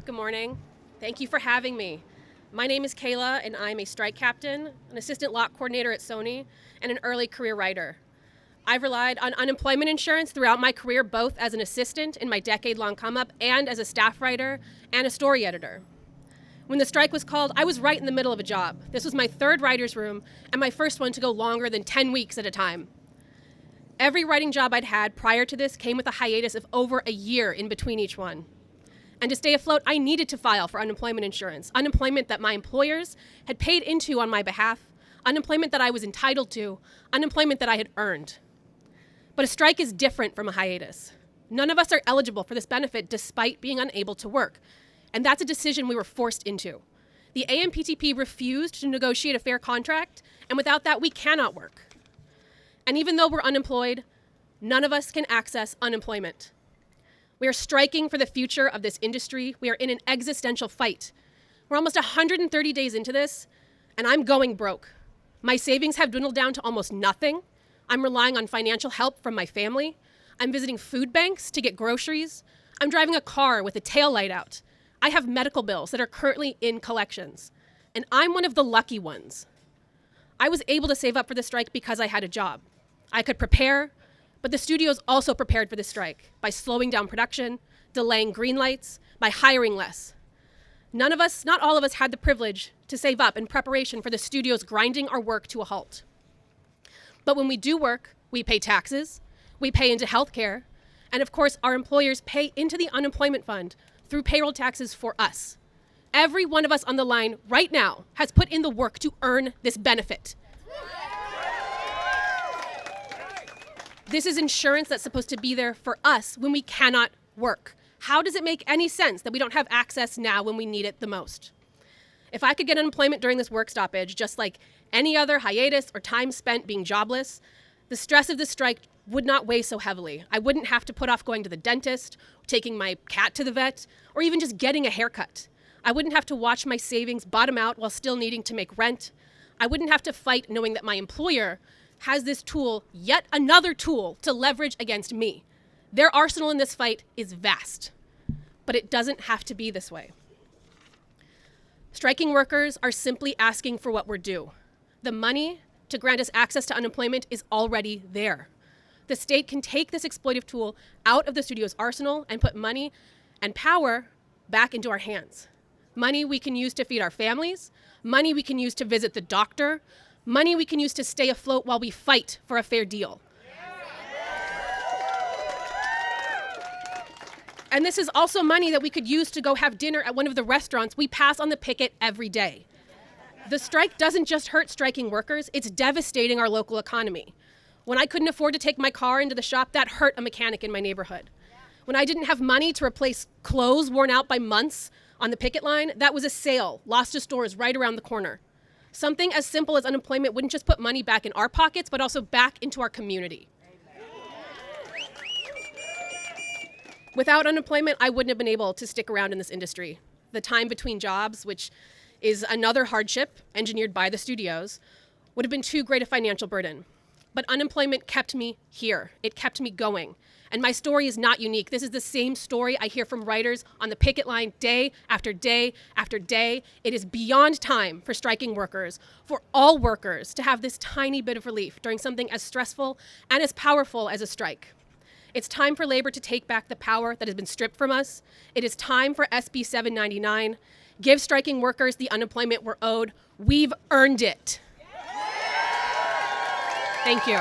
Good morning. Thank you for having me. My name is Kayla, and I'm a strike captain, an assistant lot coordinator at Sony, and an early career writer. I've relied on unemployment insurance throughout my career, both as an assistant in my decade-long come-up and as a staff writer and a story editor. When the strike was called, I was right in the middle of a job. This was my third writer's room and my first one to go longer than 10 weeks at a time. Every writing job I'd had prior to this came with a hiatus of over a year in between each one. And to stay afloat, I needed to file for unemployment insurance, unemployment that my employers had paid into on my behalf, unemployment that I was entitled to, unemployment that I had earned. But a strike is different from a hiatus. None of us are eligible for this benefit despite being unable to work. And that's a decision we were forced into. The AMPTP refused to negotiate a fair contract, and without that, we cannot work. And even though we're unemployed, none of us can access unemployment. We are striking for the future of this industry. We are in an existential fight. We're almost 130 days into this, and I'm going broke. My savings have dwindled down to almost nothing. I'm relying on financial help from my family. I'm visiting food banks to get groceries. I'm driving a car with a taillight out. I have medical bills that are currently in collections, and I'm one of the lucky ones. I was able to save up for the strike because I had a job. I could prepare, but the studios also prepared for the strike by slowing down production, delaying green lights, by hiring less. None of us, not all of us, had the privilege to save up in preparation for the studios grinding our work to a halt. But when we do work, we pay taxes, we pay into healthcare, and of course, our employers pay into the unemployment fund through payroll taxes for us. Every one of us on the line right now has put in the work to earn this benefit. This is insurance that's supposed to be there for us when we cannot work. How does it make any sense that we don't have access now when we need it the most? If I could get unemployment during this work stoppage, just like any other hiatus or time spent being jobless, the stress of the strike would not weigh so heavily. I wouldn't have to put off going to the dentist, taking my cat to the vet, or even just getting a haircut. I wouldn't have to watch my savings bottom out while still needing to make rent. I wouldn't have to fight knowing that my employer has this tool, yet another tool, to leverage against me. Their arsenal in this fight is vast, but it doesn't have to be this way. Striking workers are simply asking for what we're due. The money to grant us access to unemployment is already there. The state can take this exploitive tool out of the studio's arsenal and put money and power back into our hands. Money we can use to feed our families, money we can use to visit the doctor, money we can use to stay afloat while we fight for a fair deal. And this is also money that we could use to go have dinner at one of the restaurants we pass on the picket every day. The strike doesn't just hurt striking workers, it's devastating our local economy. When I couldn't afford to take my car into the shop, that hurt a mechanic in my neighborhood. When I didn't have money to replace clothes worn out by months on the picket line, that was a sale lost to stores right around the corner. Something as simple as unemployment wouldn't just put money back in our pockets, but also back into our community. Without unemployment, I wouldn't have been able to stick around in this industry. The time between jobs, which is another hardship engineered by the studios, would have been too great a financial burden. But unemployment kept me here. It kept me going. And my story is not unique. This is the same story I hear from writers on the picket line day after day after day. It is beyond time for striking workers, for all workers to have this tiny bit of relief during something as stressful and as powerful as a strike. It's time for labor to take back the power that has been stripped from us. It is time for SB 799. Give striking workers the unemployment we're owed. We've earned it. Thank you.